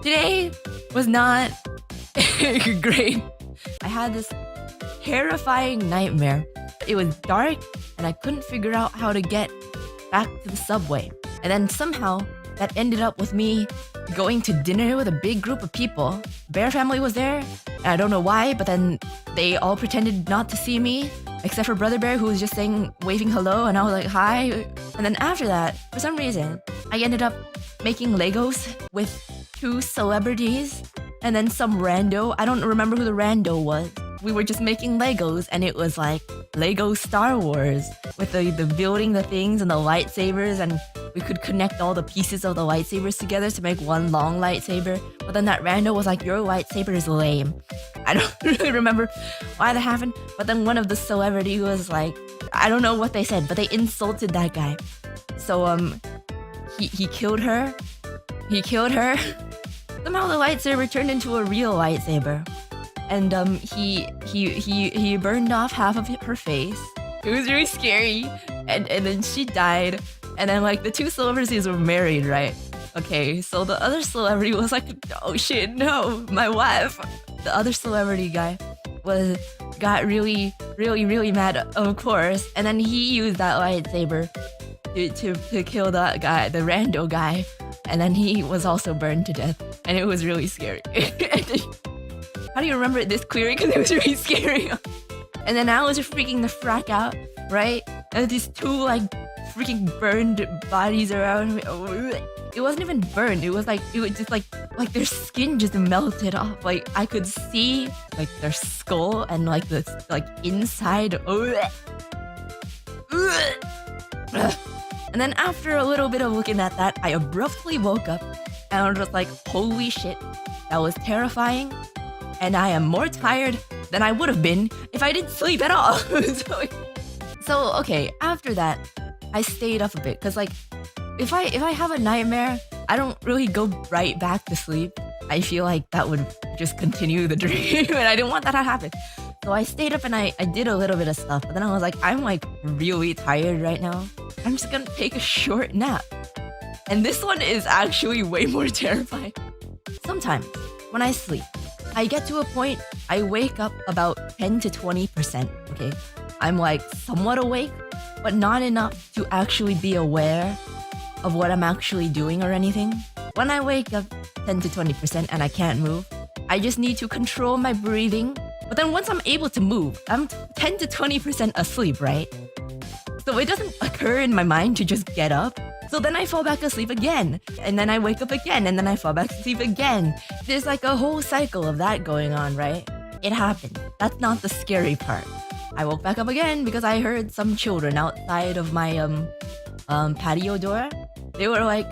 Today was not great. I had this terrifying nightmare. It was dark and I couldn't figure out how to get back to the subway. And then somehow that ended up with me going to dinner with a big group of people. Bear family was there, and I don't know why, but then they all pretended not to see me, except for Brother Bear, who was just waving hello, and I was like, hi. And then after that, for some reason, I ended up making Legos with 2 celebrities, and then some rando. I don't remember who the rando was. We were just making Legos, and it was like Lego Star Wars with the building the things and the lightsabers, and we could connect all the pieces of the lightsabers together to make one long lightsaber. But then that rando was like, your lightsaber is lame. I don't really remember why that happened, but then one of the celebrity was like, I don't know what they said, but they insulted that guy. So he killed her. He killed her. Somehow the lightsaber turned into a real lightsaber. And he burned off half of her face. It was really scary. And then she died. And then like the 2 celebrities were married, right? Okay, so the other celebrity was like, oh shit, no, my wife. The other celebrity guy got really mad, of course. And then he used that lightsaber to kill that guy, the rando guy. And then he was also burned to death. And it was really scary. How do you remember it this clearly? Because it was really scary. And then I was freaking the frack out, right? And these 2 like freaking burned bodies around me. It wasn't even burned. It was just like their skin just melted off. Like I could see like their skull and like the inside. And then after a little bit of looking at that, I abruptly woke up and I was just like, holy shit, that was terrifying. And I am more tired than I would have been if I didn't sleep at all. So okay, after that, I stayed up a bit because like if I have a nightmare, I don't really go right back to sleep. I feel like that would just continue the dream, and I didn't want that to happen. So I stayed up and I did a little bit of stuff, but then I was like, I'm like really tired right now. I'm just gonna take a short nap. And this one is actually way more terrifying. Sometimes when I sleep, I get to a point, I wake up about 10 to 20%, okay? I'm like somewhat awake, but not enough to actually be aware of what I'm actually doing or anything. When I wake up 10 to 20% and I can't move, I just need to control my breathing. But then once I'm able to move, I'm 10 to 20% asleep, right? So it doesn't occur in my mind to just get up. So then I fall back asleep again, and then I wake up again, and then I fall back asleep again. There's like a whole cycle of that going on, right? It happened. That's not the scary part. I woke back up again because I heard some children outside of my patio door. They were like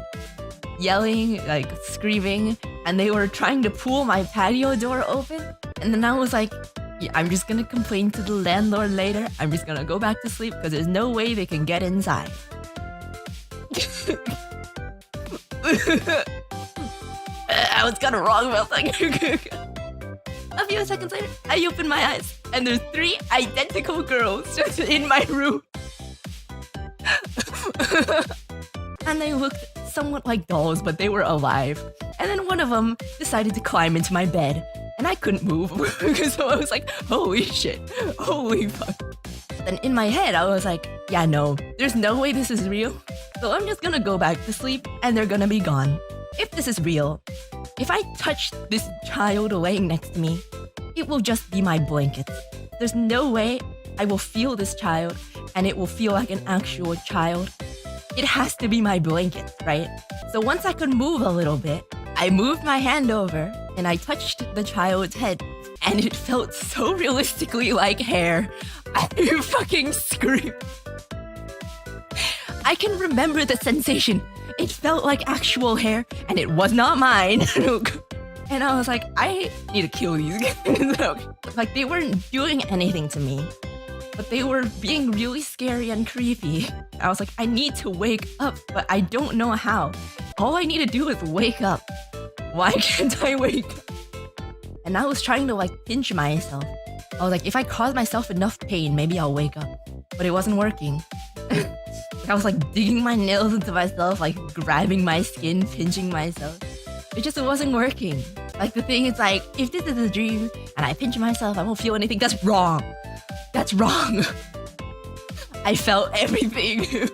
yelling, like screaming, and they were trying to pull my patio door open. And then I was like, yeah, I'm just gonna complain to the landlord later. I'm just gonna go back to sleep because there's no way they can get inside. I was kind of wrong about that. A few seconds later, I open my eyes and there's 3 identical girls just in my room. And they looked somewhat like dolls, but they were alive. And then one of them decided to climb into my bed, and I couldn't move. So I was like, holy shit, holy fuck. Then in my head, I was like, yeah, no, there's no way this is real. So I'm just gonna go back to sleep and they're gonna be gone. If this is real, if I touch this child laying next to me, it will just be my blanket. There's no way I will feel this child and it will feel like an actual child. It has to be my blanket, right? So once I could move a little bit, I moved my hand over and I touched the child's head, and it felt so realistically like hair. I fucking screamed. I can remember the sensation. It felt like actual hair, and it was not mine. And I was like, I need to kill these guys. Like, they weren't doing anything to me, but they were being really scary and creepy. I was like, I need to wake up, but I don't know how. All I need to do is wake up. Why can't I wake up? And I was trying to like pinch myself. I was like, if I cause myself enough pain, maybe I'll wake up. But it wasn't working. I was like digging my nails into myself, like grabbing my skin, pinching myself. It just wasn't working. Like the thing is like, if this is a dream and I pinch myself, I won't feel anything. That's wrong. That's wrong. I felt everything.